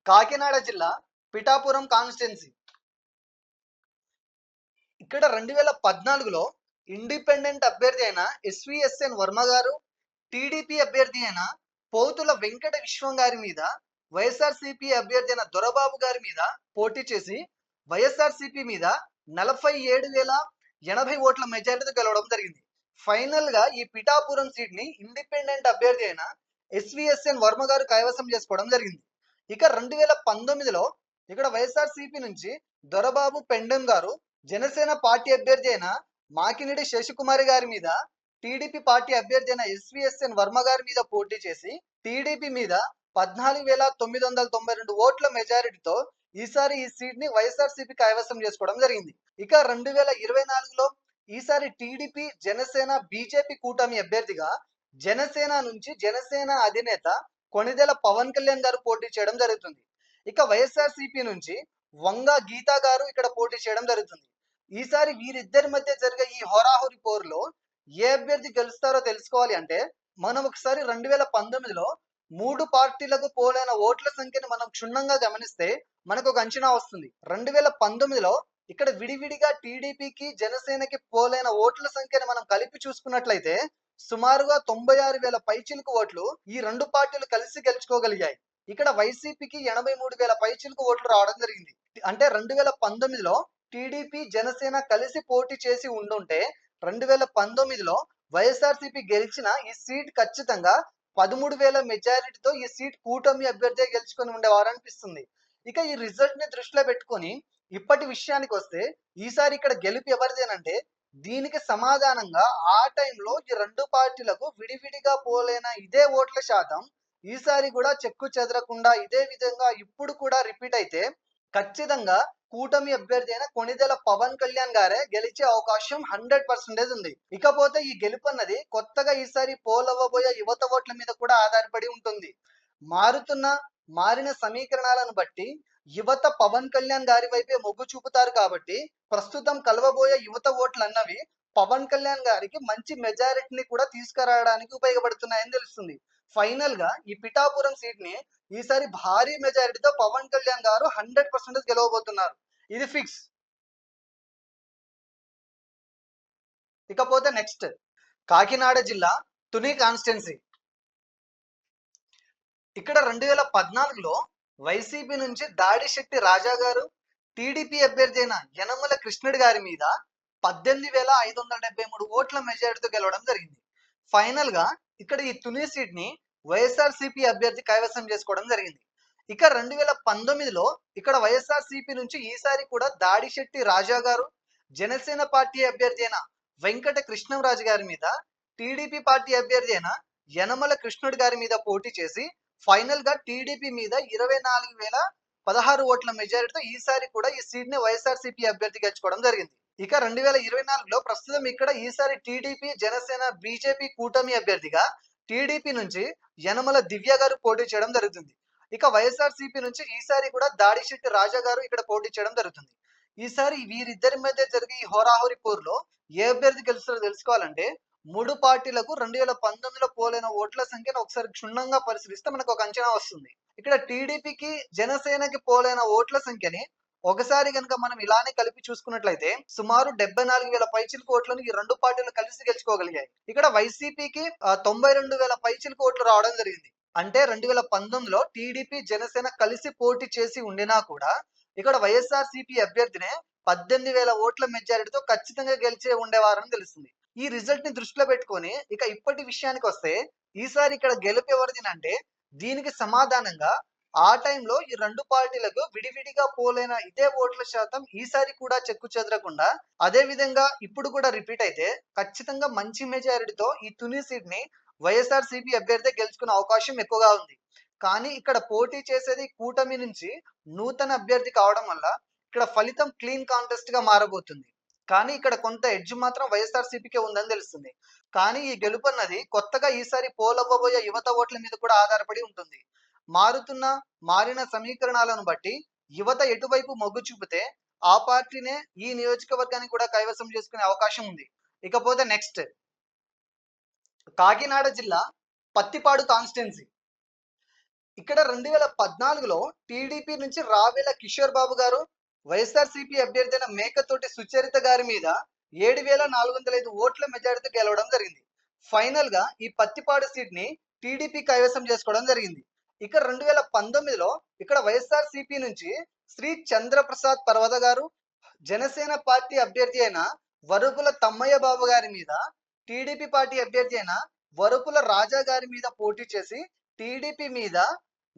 కాకినాడ జిల్లా పిఠాపురం కాన్స్టిట్యున్సీ. ఇక్కడ 2014లో ఇండిపెండెంట్ అభ్యర్థి అయిన ఎస్విఎస్ఎన్ వర్మ గారు, టీడీపీ అభ్యర్థి అయిన పోతుల వెంకట విశ్వం గారి మీద, వైఎస్ఆర్సీపీ అభ్యర్థి అయిన దొరబాబు గారి మీద పోటీ చేసి వైఎస్ఆర్సీపీ మీద 47,080 ఓట్ల మెజారిటీతో గెలవడం జరిగింది. ఫైనల్ గా ఈ పిఠాపురం సీట్ ని ఇండిపెండెంట్ అభ్యర్థి అయిన ఎస్విఎస్ఎన్ వర్మ గారు కైవసం చేసుకోవడం జరిగింది. ఇక 2019లో ఇక్కడ వైఎస్ఆర్సీపీ నుంచి దొరబాబు పెండెం గారు జనసేన పార్టీ అభ్యర్థి అయిన మాకినిడి శశికుమారి గారి మీద, టీడీపీ పార్టీ అభ్యర్థి అయిన ఎస్విఎస్ఎన్ వర్మ గారి మీద పోటీ చేసి టీడీపీ మీద 14,992 ఓట్ల మెజారిటీతో ఈసారి ఈ సీట్ ని వైఎస్ఆర్సీపీ కైవసం చేసుకోవడం జరిగింది. ఇక 2024లో ఈసారి టీడీపీ, జనసేన, బీజేపీ కూటమి అభ్యర్థిగా జనసేన నుంచి జనసేన అధినేత కొణిదెల పవన్ కళ్యాణ్ గారు పోటీ చేయడం జరుగుతుంది. ఇక వైఎస్ఆర్సీపీ నుంచి వంగ గీతా గారు ఇక్కడ పోటీ చేయడం జరుగుతుంది. ఈసారి వీరిద్దరి మధ్య జరిగే ఈ హోరాహోరీ పోరులో ఏ అభ్యర్థి గెలుస్తారో తెలుసుకోవాలి అంటే మనం ఒకసారి 2019లో 3 పార్టీలకు పోలైన ఓట్ల సంఖ్యను మనం క్షుణ్ణంగా గమనిస్తే మనకు ఒక అంచనా వస్తుంది. 2019లో ఇక్కడ విడివిడిగా టీడీపీకి, జనసేనకి పోలైన ఓట్ల సంఖ్యను మనం కలిపి చూసుకున్నట్లయితే సుమారుగా 96,000 పైచిలుకు ఓట్లు ఈ రెండు పార్టీలు కలిసి గెలుచుకోగలిగాయి. ఇక్కడ వైసీపీకి 83,000 పైచిలుకు ఓట్లు రావడం జరిగింది. అంటే 2019లో టీడీపీ, జనసేన కలిసి పోటీ చేసి ఉండుంటే 2019లో వైఎస్ఆర్సీపీ గెలిచిన ఈ సీట్ ఖచ్చితంగా 13,000 మెజారిటీతో ఈ సీట్ కూటమి అభ్యర్థి గెలుచుకొని ఉండేవారు అనిపిస్తుంది. ఇక ఈ రిజల్ట్ ని దృష్టిలో పెట్టుకొని ఇప్పటి విషయానికి వస్తే ఈసారి ఇక్కడ గెలుపు ఎవరిదేనంటే దీనికి సమాధానంగా ఆ టైంలో ఈ రెండు పార్టీలకు విడివిడిగా పోలైన ఇదే ఓట్ల శాతం ఈసారి కూడా చెక్కు చెదరకుండా ఇదే విధంగా ఇప్పుడు కూడా రిపీట్ అయితే ఖచ్చితంగా కూటమి అభ్యర్థి అయిన కొణిదెల పవన్ కళ్యాణ్ గారే గెలిచే అవకాశం 100% ఉంది. ఇకపోతే ఈ గెలుపు అన్నది కొత్తగా ఈసారి పోలవ్వబోయే యువత ఓట్ల మీద కూడా ఆధారపడి ఉంటుంది. మారిన సమీకరణాలను బట్టి యువత పవన్ కళ్యాణ్ గారి వైపే మొగ్గు చూపుతారు కాబట్టి ప్రస్తుతం కలవబోయే యువత ఓట్లు అన్నవి పవన్ కళ్యాణ్ గారికి మంచి మెజారిటీని కూడా తీసుకురావడానికి ఉపయోగపడుతున్నాయని తెలుస్తుంది. ఫైనల్ గా ఈ పిఠాపురం సీట్ ని ఈసారి భారీ మెజారిటీతో పవన్ కళ్యాణ్ గారు 100% గెలవబోతున్నారు. ఇది ఫిక్స్. ఇకపోతే నెక్స్ట్ కాకినాడ జిల్లా తుని కాన్స్టిట్యున్సీ. ఇక్కడ 2014లో వైసీపీ నుంచి దాడిశెట్టి రాజా గారు, టీడీపీ అభ్యర్థి అయిన యనమల కృష్ణుడి గారి మీద 18,573 ఓట్ల మెజారిటీతో గెలవడం జరిగింది. ఫైనల్ గా ఇక్కడ ఈ తుని సీట్ ని వైఎస్ఆర్సీపీ అభ్యర్థి కైవసం చేసుకోవడం జరిగింది. ఇక 2019లో ఇక్కడ వైఎస్ఆర్సీపీ నుంచి ఈసారి కూడా దాడిశెట్టి రాజా గారు, జనసేన పార్టీ అభ్యర్థి అయిన వెంకట కృష్ణంరాజు గారి మీద, టీడీపీ పార్టీ అభ్యర్థి అయిన యనమల కృష్ణుడి గారి మీద పోటీ చేసి ఫైనల్ గా టీడీపీ మీద 24,016 ఓట్ల మెజారిటీతో ఈసారి కూడా ఈ సీట్ ని వైఎస్ఆర్సీపీ అభ్యర్థి గెలుచుకోవడం జరిగింది. ఇక 2024లో ప్రస్తుతం ఇక్కడ ఈసారి టీడీపీ, జనసేన, బీజేపీ కూటమి అభ్యర్థిగా టీడీపీ నుంచి యనమల దివ్య గారు పోటీ చేయడం జరుగుతుంది. ఇక వైఎస్ఆర్సీపీ నుంచి ఈసారి కూడా దాడిశెట్టి రాజా గారు ఇక్కడ పోటీ చేయడం జరుగుతుంది. ఈసారి వీరిద్దరి మధ్య జరిగే ఈ హోరాహోరీ పోరులో ఏ అభ్యర్థి గెలుస్తారో తెలుసుకోవాలంటే 3 పార్టీలకు 2019లో పోలైన ఓట్ల సంఖ్యను ఒకసారి క్షుణ్ణంగా పరిశీలిస్తే మనకు ఒక అంచనా వస్తుంది. ఇక్కడ టీడీపీకి, జనసేనకి పోలైన ఓట్ల సంఖ్యని ఒకసారి కనుక మనం ఇలానే కలిపి చూసుకున్నట్లయితే సుమారు 74,000 పైచిలుకు ఓట్లను ఈ రెండు పార్టీలు కలిసి గెలుచుకోగలిగాయి. ఇక్కడ వైసీపీకి 92,000 పైచిలుకు ఓట్లు రావడం జరిగింది. అంటే 2019లో టీడీపీ, జనసేన కలిసి పోటీ చేసి ఉండినా కూడా ఇక్కడ వైఎస్ఆర్సీపీ అభ్యర్థినే 18,000 ఓట్ల మెజారిటీతో ఖచ్చితంగా గెలిచే ఉండేవారని తెలుస్తుంది. ఈ రిజల్ట్ ని దృష్టిలో పెట్టుకొని ఇక ఇప్పటి విషయానికి వస్తే ఈసారి ఇక్కడ గెలుపు ఎవరిదినంటే దీనికి సమాధానంగా ఆ టైంలో ఈ రెండు పార్టీలకు విడివిడిగా పోలైన ఇదే ఓట్ల శాతం ఈసారి కూడా చెక్కు చెదరకుండా అదే విధంగా ఇప్పుడు కూడా రిపీట్ అయితే ఖచ్చితంగా మంచి మెజారిటీతో ఈ తుని సీట్ ని వైఎస్ఆర్సీపీ అభ్యర్థి గెలుచుకునే అవకాశం ఎక్కువగా ఉంది. కానీ ఇక్కడ పోటీ చేసేది కూటమి నుంచి నూతన అభ్యర్థి కావడం వల్ల ఇక్కడ ఫలితం క్లీన్ కాంటెస్ట్ గా మారబోతుంది. కానీ ఇక్కడ కొంత ఎడ్జ్ మాత్రం వైఎస్ఆర్సీపీకే ఉందని తెలుస్తుంది. కానీ ఈ గెలుపు అన్నది కొత్తగా ఈసారి పోలవ్వబోయే యువత ఓట్ల మీద కూడా ఆధారపడి ఉంటుంది. మారిన సమీకరణాలను బట్టి యువత ఎటువైపు మొగ్గు చూపితే ఆ పార్టీనే ఈ నియోజకవర్గాన్ని కూడా కైవసం చేసుకునే అవకాశం ఉంది. ఇకపోతే నెక్స్ట్ కాకినాడ జిల్లా పత్తిపాడు కాన్స్టిట్యున్సీ. ఇక్కడ 2014లో టీడీపీ నుంచి రావెల కిషోర్ బాబు గారు వైఎస్ఆర్సీపీ అభ్యర్థి అయిన మేకతోటి సుచరిత గారి మీద 7,405 ఓట్ల మెజారిటీతో గెలవడం జరిగింది. ఫైనల్ గా ఈ పత్తిపాడు సీట్ ని టీడీపీ కైవసం చేసుకోవడం జరిగింది. ఇక 2019లో ఇక్కడ వైఎస్ఆర్సీపీ నుంచి శ్రీ చంద్రప్రసాద్ పర్వత గారు జనసేన పార్టీ అభ్యర్థి అయిన వరుపుల తమ్మయ్య బాబు గారి మీద టీడీపీ పార్టీ అభ్యర్థి అయిన వరుపుల రాజా గారి మీద పోటీ చేసి టీడీపీ మీద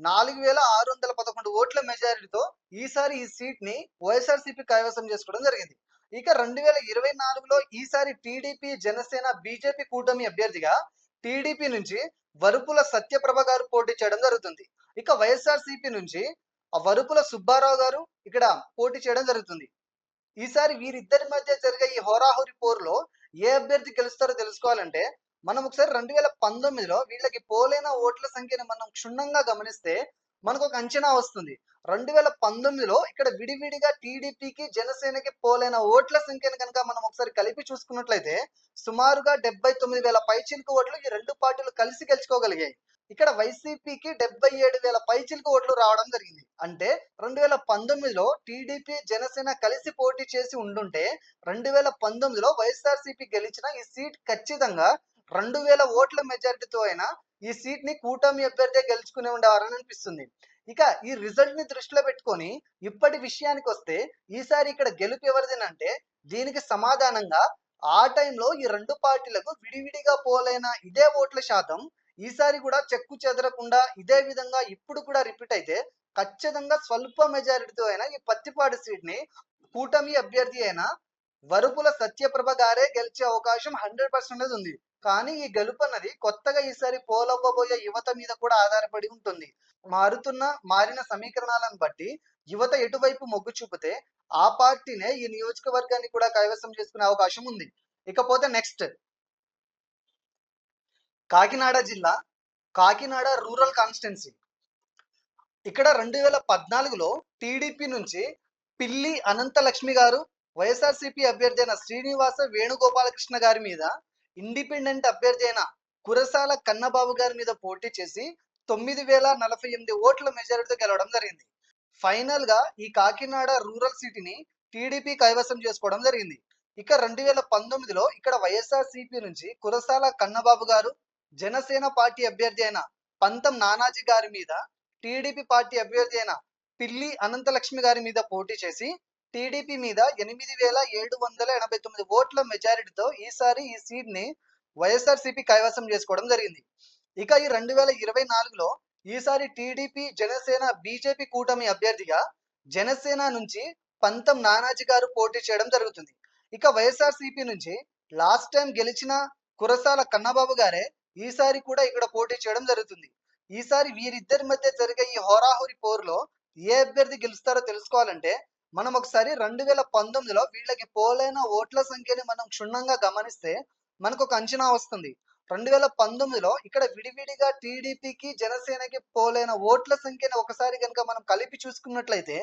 4,611 ఓట్ల మెజారిటీతో ఈసారి ఈ సీట్ ని వైఎస్ఆర్సీపీ కైవసం చేసుకోవడం జరిగింది. ఇక 2024లో ఈసారి టీడీపీ జనసేన బీజేపీ కూటమి అభ్యర్థిగా టీడీపీ నుంచి వరుపుల సత్యప్రభ గారు పోటీ చేయడం జరుగుతుంది. ఇక వైఎస్ఆర్సీపీ నుంచి వరుపుల సుబ్బారావు గారు ఇక్కడ పోటీ చేయడం జరుగుతుంది. ఈసారి వీరిద్దరి మధ్య జరిగే ఈ హోరాహోరీ పోరులో ఏ అభ్యర్థి గెలుస్తారో తెలుసుకోవాలంటే మనం ఒకసారి 2019లో వీళ్ళకి పోలైన ఓట్ల సంఖ్యను మనం క్షుణ్ణంగా గమనిస్తే మనకు ఒక అంచనా వస్తుంది. 2019లో ఇక్కడ విడివిడిగా టీడీపీకి జనసేనకి పోలైన ఓట్ల సంఖ్యను కనుక మనం ఒకసారి కలిపి చూసుకున్నట్లయితే సుమారుగా 79,000 పైచిలుకు ఓట్లు ఈ రెండు పార్టీలు కలిసి గెలుచుకోగలిగాయి. ఇక్కడ వైసీపీకి 77,000 పైచిలుకు ఓట్లు రావడం జరిగింది. అంటే 2019లో టీడీపీ జనసేన కలిసి పోటీ చేసి ఉండుంటే 2019లో వైఎస్ఆర్సీపీ గెలిచిన ఈ సీట్ ఖచ్చితంగా 2,000 ఓట్ల మెజారిటీతో అయినా ఈ సీట్ ని కూటమి అభ్యర్థి గెలుచుకునే ఉండేవారని అనిపిస్తుంది. ఇక ఈ రిజల్ట్ ని దృష్టిలో పెట్టుకొని ఇప్పటి విషయానికి వస్తే ఈసారి ఇక్కడ గెలుపు ఎవరిదేనంటే దీనికి సమాధానంగా ఆ టైంలో ఈ రెండు పార్టీలకు విడివిడిగా పోలైన ఇదే ఓట్ల శాతం ఈసారి కూడా చెక్కు చెదరకుండా ఇదే విధంగా ఇప్పుడు కూడా రిపీట్ అయితే ఖచ్చితంగా స్వల్ప మెజారిటీతో అయినా ఈ పత్తిపాడు సీట్ ని కూటమి అభ్యర్థి అయిన వరుపుల సత్యప్రభ గారే గెలిచే అవకాశం 100% ఉంది. కానీ ఈ గెలుపు అన్నది కొత్తగా ఈసారి పోలవ్వబోయే యువత మీద కూడా ఆధారపడి ఉంటుంది. మారిన సమీకరణాలను బట్టి యువత ఎటువైపు మొగ్గు చూపితే ఆ పార్టీనే ఈ నియోజకవర్గాన్ని కూడా కైవసం చేసుకునే అవకాశం ఉంది. ఇకపోతే నెక్స్ట్ కాకినాడ జిల్లా కాకినాడ రూరల్ కాన్స్టిట్యున్సీ. ఇక్కడ 2014లో టీడీపీ నుంచి పిల్లి అనంతలక్ష్మి గారు వైఎస్ఆర్సీపీ అభ్యర్థి అయిన శ్రీనివాస వేణుగోపాలకృష్ణ గారి మీద ఇండిపెండెంట్ అభ్యర్థి అయిన కురసాల కన్నబాబు గారి మీద పోటీ చేసి 9,048 ఓట్ల మెజారిటీతో గెలవడం జరిగింది. ఫైనల్ గా ఈ కాకినాడ రూరల్ సిటీని టీడీపీ కైవసం చేసుకోవడం జరిగింది. ఇక 2019లో ఇక్కడ వైఎస్ఆర్సీపీ నుంచి కురసాల కన్నబాబు గారు జనసేన పార్టీ అభ్యర్థి అయిన పంతం నానాజీ గారి మీద టీడీపీ పార్టీ అభ్యర్థి అయిన పిల్లి అనంతలక్ష్మి గారి మీద పోటీ చేసి టీడీపీ మీద 8,789 ఓట్ల మెజారిటీతో ఈసారి ఈ సీట్ ని వైఎస్ఆర్సీపీ కైవసం చేసుకోవడం జరిగింది. ఇక ఈ 2024లో ఈసారి టీడీపీ జనసేన బీజేపీ కూటమి అభ్యర్థిగా జనసేన నుంచి పంతం నానాజీ గారు పోటీ చేయడం జరుగుతుంది. ఇక వైఎస్ఆర్సీపీ నుంచి లాస్ట్ టైం గెలిచిన కురసాల కన్నబాబు గారే ఈసారి కూడా ఇక్కడ పోటీ చేయడం జరుగుతుంది. ఈసారి వీరిద్దరి మధ్య జరిగే ఈ హోరాహోరీ పోరులో ఏ అభ్యర్థి గెలుస్తారో తెలుసుకోవాలంటే మనం ఒకసారి 2019లో వీళ్ళకి పోలైన ఓట్ల సంఖ్యని మనం క్షుణ్ణంగా గమనిస్తే మనకు ఒక అంచనా వస్తుంది. 2019లో ఇక్కడ విడివిడిగా టీడీపీకి జనసేనకి పోలైన ఓట్ల సంఖ్యని ఒకసారి కనుక మనం కలిపి చూసుకున్నట్లయితే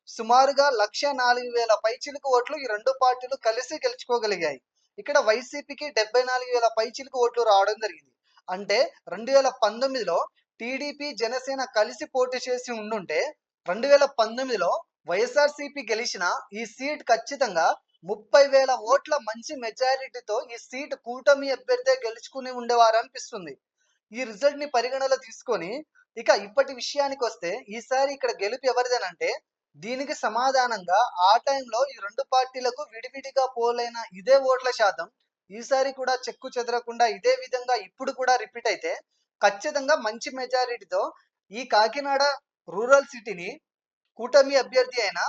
సుమారుగా 104,000 పైచిలుకు ఓట్లు ఈ రెండు పార్టీలు కలిసి గెలుచుకోగలిగాయి. ఇక్కడ వైసీపీకి 74,000 పైచిలుకు ఓట్లు రావడం జరిగింది. అంటే 2019లో టీడీపీ జనసేన కలిసి పోటీ చేసి ఉండుంటే 2019లో వైఎస్ఆర్సీపీ గెలిచిన ఈ సీట్ ఖచ్చితంగా 30,000 ఓట్ల మంచి మెజారిటీతో ఈ సీట్ కూటమి అభ్యర్థి గెలుచుకుని ఉండేవారు అనిపిస్తుంది. ఈ రిజల్ట్ ని పరిగణలో తీసుకొని ఇక ఇప్పటి విషయానికి వస్తే ఈసారి ఇక్కడ గెలుపు ఎవరిదేనంటే దీనికి సమాధానంగా ఆ టైంలో ఈ రెండు పార్టీలకు విడివిడిగా పోలైన ఇదే ఓట్ల శాతం ఈసారి కూడా చెక్కు చెదరకుండా ఇదే విధంగా ఇప్పుడు కూడా రిపీట్ అయితే ఖచ్చితంగా మంచి మెజారిటీతో ఈ కాకినాడ రూరల్ సిటీని కూటమి అభ్యర్థి అయిన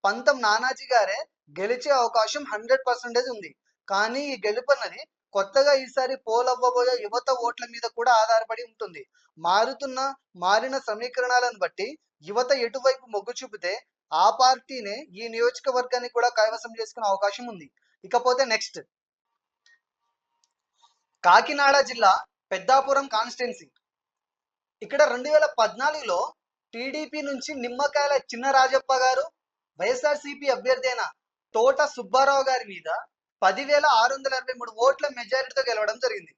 పంతం నానాజీ గారే గెలిచే అవకాశం 100% ఉంది. కానీ ఈ గెలుపు అన్నది కొత్తగా ఈసారి పోలవ్వబోయే యువత ఓట్ల మీద కూడా ఆధారపడి ఉంటుంది. మారిన సమీకరణాలను బట్టి యువత ఎటువైపు మొగ్గు చూపితే ఆ పార్టీనే ఈ నియోజకవర్గాన్ని కూడా కైవసం చేసుకునే అవకాశం ఉంది. ఇకపోతే నెక్స్ట్ కాకినాడ జిల్లా పెద్దాపురం కాన్స్టిట్యున్సీ. ఇక్కడ 2014లో టీడీపీ నుంచి నిమ్మకాయల చిన్నరాజప్ప గారు వైఎస్ఆర్సీపీ అభ్యర్థి అయిన తోట సుబ్బారావు గారి మీద 10,623 ఓట్ల మెజారిటీతో గెలవడం జరిగింది.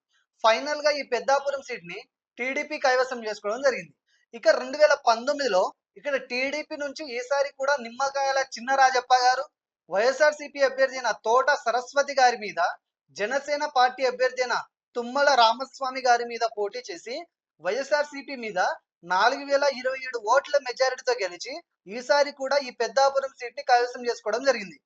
ఫైనల్ గా ఈ పెద్దాపురం సీట్ ని టీడీపీ కైవసం చేసుకోవడం జరిగింది. ఇక 2019లో ఇక్కడ టీడీపీ నుంచి ఈసారి కూడా నిమ్మకాయల చిన్నరాజప్ప గారు వైఎస్ఆర్సీపీ అభ్యర్థి అయిన తోట సరస్వతి గారి మీద, జనసేన పార్టీ అభ్యర్థి అయిన తుమ్మల రామస్వామి గారి మీద పోటీ చేసి వైఎస్ఆర్సీపీ మీద 4027 ఓట్ల మెజారిటీతో గెలిచి ఈసారి కూడా ఈ పెద్దాపురం సీట్ ని కైవసం చేసుకోవడం జరిగింది.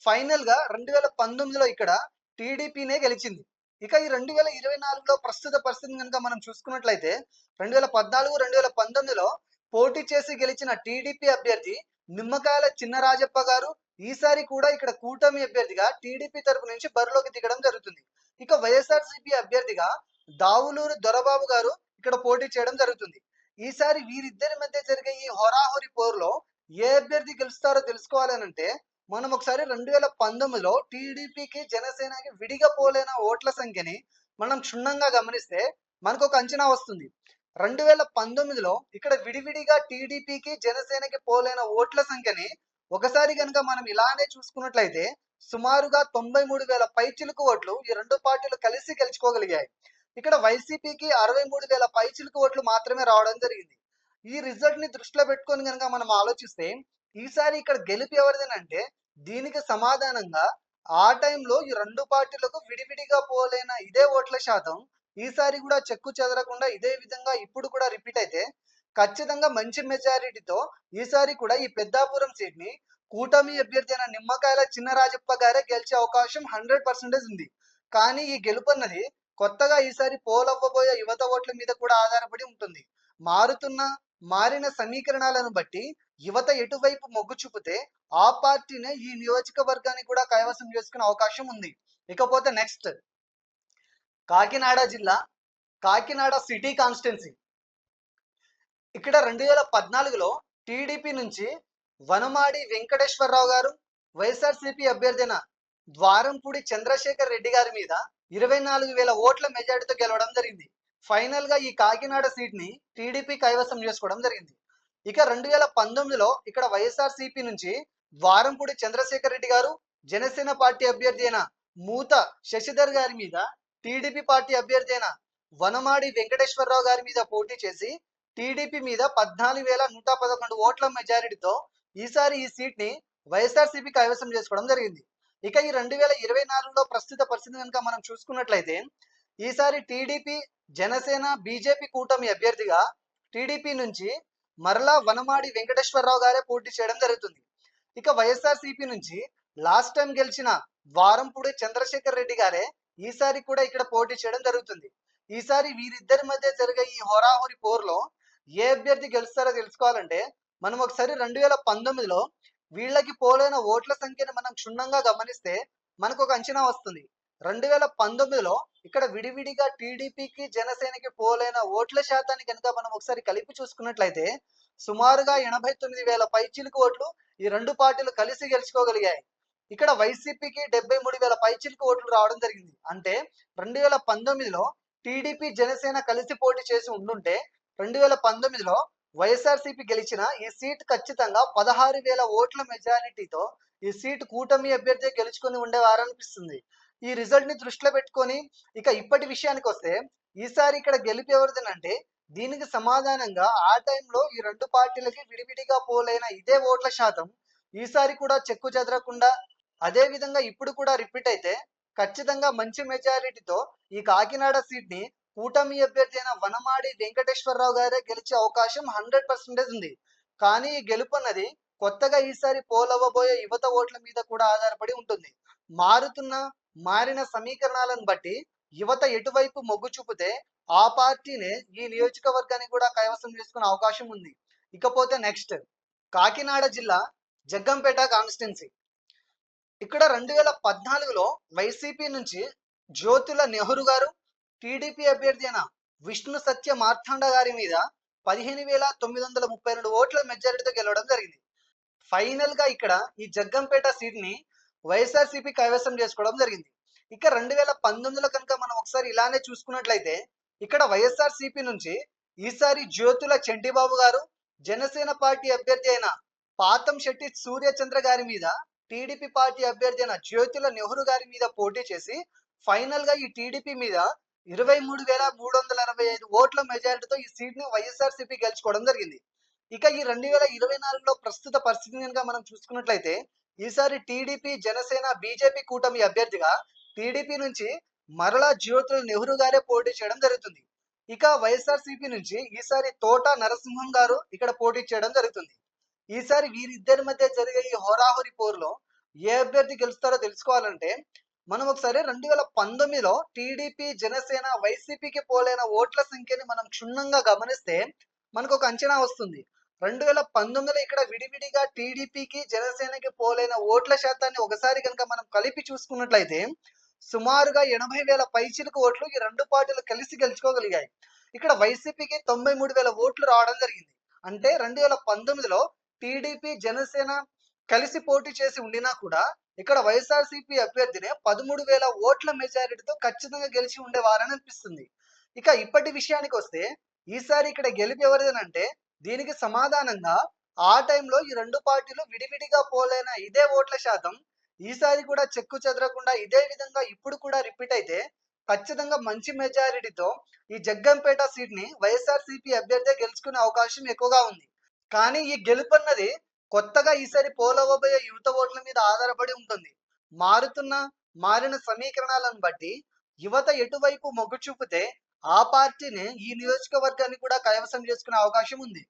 ఫైనల్ గా 2019లో ఇక్కడ టీడీపీనే గెలిచింది. ఇక ఈ 2024లో ప్రస్తుత పరిస్థితిని కనుక మనం చూసుకున్నట్లయితే 2014, 2019లో పోటీ చేసి గెలిచిన టీడీపీ అభ్యర్థి నిమ్మకాయల చిన్నరాజప్ప గారు ఈసారి కూడా ఇక్కడ కూటమి అభ్యర్థిగా టీడీపీ తరపు నుంచి బరిలోకి దిగడం జరుగుతుంది. ఇక వైఎస్ఆర్సీపీ అభ్యర్థిగా దావులూరు దొరబాబు గారు ఇక్కడ పోటీ చేయడం జరుగుతుంది. ఈసారి వీరిద్దరి మధ్య జరిగే ఈ హోరాహోరీ పోరులో ఏ అభ్యర్థి గెలుస్తారో తెలుసుకోవాలనంటే మనం ఒకసారి 2019లో టీడీపీకి జనసేనకి విడిగా పోలైన ఓట్ల సంఖ్యని మనం క్షుణ్ణంగా గమనిస్తే మనకు ఒక అంచనా వస్తుంది. 2019లో ఇక్కడ విడివిడిగా టీడీపీకి జనసేనకి పోలైన ఓట్ల సంఖ్యని ఒకసారి కనుక మనం ఇలానే చూసుకున్నట్లయితే సుమారుగా 93,000 పైచిలుకు ఓట్లు ఈ రెండు పార్టీలు కలిసి గెలుచుకోగలిగాయి. ఇక్కడ వైసీపీకి 63,000 పైచిలుకు ఓట్లు మాత్రమే రావడం జరిగింది. ఈ రిజల్ట్ ని దృష్టిలో పెట్టుకొని కనుక మనం ఆలోచిస్తే ఈసారి ఇక్కడ గెలుపు ఎవరిదేనంటే దీనికి సమాధానంగా ఆ టైంలో ఈ రెండు పార్టీలకు విడివిడిగా పోలైన ఇదే ఓట్ల శాతం ఈసారి కూడా చెక్కు చెదరకుండా ఇదే విధంగా ఇప్పుడు కూడా రిపీట్ అయితే ఖచ్చితంగా మంచి మెజారిటీతో ఈసారి కూడా ఈ పెద్దాపురం సీట్ ని కూటమి అభ్యర్థి అయిన నిమ్మకాయల చిన్నరాజప్ప గారే గెలిచే అవకాశం 100% ఉంది. కానీ ఈ గెలుపు అన్నది కొత్తగా ఈసారి పోలవ్వబోయే యువత ఓట్ల మీద కూడా ఆధారపడి ఉంటుంది. మారిన సమీకరణాలను బట్టి యువత ఎటువైపు మొగ్గు చూపితే ఆ పార్టీనే ఈ నియోజకవర్గాన్ని కూడా కైవసం చేసుకునే అవకాశం ఉంది. ఇకపోతే నెక్స్ట్ కాకినాడ జిల్లా కాకినాడ సిటీ కాన్స్టిట్యున్సీ. ఇక్కడ 2014లో టీడీపీ నుంచి వనమాడి వెంకటేశ్వరరావు గారు వైఎస్ఆర్సీపీ అభ్యర్థి అయిన ద్వారంపూడి చంద్రశేఖర్ రెడ్డి గారి మీద 24,000 ఓట్ల మెజారిటీతో గెలవడం జరిగింది. ఫైనల్ గా ఈ కాకినాడ సీట్ ని టీడీపీ కైవసం చేసుకోవడం జరిగింది. ఇక 2019లో ఇక్కడ వైఎస్ఆర్సీపీ నుంచి ద్వారంపూడి చంద్రశేఖర్ రెడ్డి గారు జనసేన పార్టీ అభ్యర్థి అయిన మూత శశిధర్ గారి మీద, టీడీపీ పార్టీ అభ్యర్థి అయిన వనమాడి వెంకటేశ్వరరావు గారి మీద పోటీ చేసి టీడీపీ మీద 14,111 ఓట్ల మెజారిటీతో ఈసారి ఈ సీట్ ని వైఎస్ఆర్సీపీ కైవసం చేసుకోవడం జరిగింది. ఇక ఈ 2024లో ప్రస్తుత పరిస్థితి కనుక మనం చూసుకున్నట్లయితే ఈసారి టీడీపీ, జనసేన, బీజేపీ కూటమి అభ్యర్థిగా టీడీపీ నుంచి మరలా వనమాడి వెంకటేశ్వరరావు గారే పోటీ చేయడం జరుగుతుంది. ఇక వైఎస్ఆర్సీపీ నుంచి లాస్ట్ టైం గెలిచిన ద్వారంపూడి చంద్రశేఖర్ రెడ్డి గారే ఈసారి కూడా ఇక్కడ పోటీ చేయడం జరుగుతుంది. ఈసారి వీరిద్దరి మధ్య జరిగే ఈ హోరాహోరీ పోరులో ఏ అభ్యర్థి గెలుస్తారో తెలుసుకోవాలంటే మనం ఒకసారి 2019లో వీళ్ళకి పోలైన ఓట్ల సంఖ్యను మనం క్షుణ్ణంగా గమనిస్తే మనకు ఒక అంచనా వస్తుంది. 2019లో ఇక్కడ విడివిడిగా టీడీపీకి జనసేనకి పోలైన ఓట్ల శాతాన్ని కనుక మనం ఒకసారి కలిపి చూసుకున్నట్లయితే సుమారుగా 89,000 పైచిలుకు ఓట్లు ఈ రెండు పార్టీలు కలిసి గెలుచుకోగలిగాయి. ఇక్కడ వైసీపీకి 73,000 పైచిలుకు ఓట్లు రావడం జరిగింది. అంటే 2019లో టీడీపీ, జనసేన కలిసి పోటీ చేసి ఉండుంటే 2019లో వైఎస్ఆర్సీపీ గెలిచిన ఈ సీట్ ఖచ్చితంగా 16,000 ఓట్ల మెజారిటీతో ఈ సీట్ కూటమి అభ్యర్థి గెలుచుకొని ఉండేవారనిపిస్తుంది. ఈ రిజల్ట్ ని దృష్టిలో పెట్టుకొని ఇక ఇప్పటి విషయానికి వస్తే ఈసారి ఇక్కడ గెలుపు ఎవరిదేనంటే దీనికి సమాధానంగా ఆ టైంలో ఈ రెండు పార్టీలకి విడివిడిగా పోలైన ఇదే ఓట్ల శాతం ఈసారి కూడా చెక్కు చెదరకుండా అదే విధంగా ఇప్పుడు కూడా రిపీట్ అయితే ఖచ్చితంగా మంచి మెజారిటీతో ఈ కాకినాడ సీట్ ని కూటమి అభ్యర్థి అయిన వనమాడి వెంకటేశ్వరరావు గారే గెలిచే అవకాశం 100% ఉంది. కానీ ఈ గెలుపు అన్నది కొత్తగా ఈసారి పోలవ్వబోయే యువత ఓట్ల మీద కూడా ఆధారపడి ఉంటుంది. మారిన సమీకరణాలను బట్టి యువత ఎటువైపు మొగ్గు చూపితే ఆ పార్టీనే ఈ నియోజకవర్గాన్ని కూడా కైవసం చేసుకునే అవకాశం ఉంది. ఇకపోతే నెక్స్ట్ కాకినాడ జిల్లా జగ్గంపేట కాన్స్టిట్యున్సీ. ఇక్కడ 2014లో వైసీపీ నుంచి జ్యోతుల నెహ్రూ గారు, టీడీపీ అభ్యర్థి అయిన విష్ణు సత్య మార్తాండ గారి మీద 15,932 ఓట్ల మెజారిటీతో గెలవడం జరిగింది. ఫైనల్ గా ఇక్కడ ఈ జగ్గంపేట సీట్ ని వైఎస్ఆర్సీపీ కైవసం చేసుకోవడం జరిగింది. ఇక 2019లో కనుక మనం ఒకసారి ఇలానే చూసుకున్నట్లయితే ఇక్కడ వైఎస్ఆర్సీపీ నుంచి ఈసారి జ్యోతుల చంటిబాబు గారు, జనసేన పార్టీ అభ్యర్థి అయిన పాతం శెట్టి సూర్యచంద్ర గారి మీద, టీడీపీ పార్టీ అభ్యర్థి అయిన జ్యోతుల నెహ్రూ గారి మీద పోటీ చేసి ఫైనల్ గా ఈ టీడీపీ మీద 23,365 ఓట్ల మెజారిటీతో ఈ సీట్ ని వైఎస్ఆర్సీపీ గెలుచుకోవడం జరిగింది. ఇక ఈ 2024లో ప్రస్తుత పరిస్థితిని కనుక మనం చూసుకున్నట్లయితే ఈసారి టీడీపీ, జనసేన, బీజేపీ కూటమి అభ్యర్థిగా టీడీపీ నుంచి మరలా జ్యోతుల నెహ్రూ గారే పోటీ చేయడం జరుగుతుంది. ఇక వైఎస్ఆర్సీపీ నుంచి ఈసారి తోట నరసింహం గారు ఇక్కడ పోటీ చేయడం జరుగుతుంది. ఈసారి వీరిద్దరి మధ్య జరిగే ఈ హోరాహోరీ పోరులో ఏ అభ్యర్థి గెలుస్తారో తెలుసుకోవాలంటే మనం ఒకసారి 2019లో టీడీపీ, జనసేన, వైసీపీకి పోలైన ఓట్ల సంఖ్యని మనం క్షుణ్ణంగా గమనిస్తే మనకు ఒక అంచనా వస్తుంది. 2019లో ఇక్కడ విడివిడిగా టీడీపీకి, జనసేనకి పోలైన ఓట్ల శాతాన్ని ఒకసారి కనుక మనం కలిపి చూసుకున్నట్లయితే సుమారుగా 80,000 పైచిలకు ఓట్లు ఈ రెండు పార్టీలు కలిసి గెలుచుకోగలిగాయి. ఇక్కడ వైసీపీకి 93,000 ఓట్లు రావడం జరిగింది. అంటే 2019లో టీడీపీ, జనసేన కలిసి పోటీ చేసి ఉండినా కూడా ఇక్కడ వైఎస్ఆర్సీపీ అభ్యర్థినే 13,000 ఓట్ల మెజారిటీతో ఖచ్చితంగా గెలిచి ఉండేవారని అనిపిస్తుంది. ఇక ఇప్పటి విషయానికి వస్తే ఈసారి ఇక్కడ గెలుపు ఎవరిదనంటే దీనికి సమాధానంగా ఆ టైంలో ఈ రెండు పార్టీలు విడివిడిగా పోలైన ఇదే ఓట్ల శాతం ఈసారి కూడా చెక్కు చెదరకుండా ఇదే విధంగా ఇప్పుడు కూడా రిపీట్ అయితే ఖచ్చితంగా మంచి మెజారిటీతో ఈ జగ్గంపేట సీట్ ని వైఎస్ఆర్సీపీ అభ్యర్థి గెలుచుకునే అవకాశం ఎక్కువగా ఉంది. కానీ ఈ గెలుపు అన్నది కొత్తగా ఈసారి పోలవబోయే యువత ఓట్ల మీద ఆధారపడి ఉంటుంది. మారిన సమీకరణాలను బట్టి యువత ఎటువైపు మొగ్గు చూపితే ఆ పార్టీని ఈ నియోజకవర్గాన్ని కూడా కైవసం చేసుకునే అవకాశం ఉంది.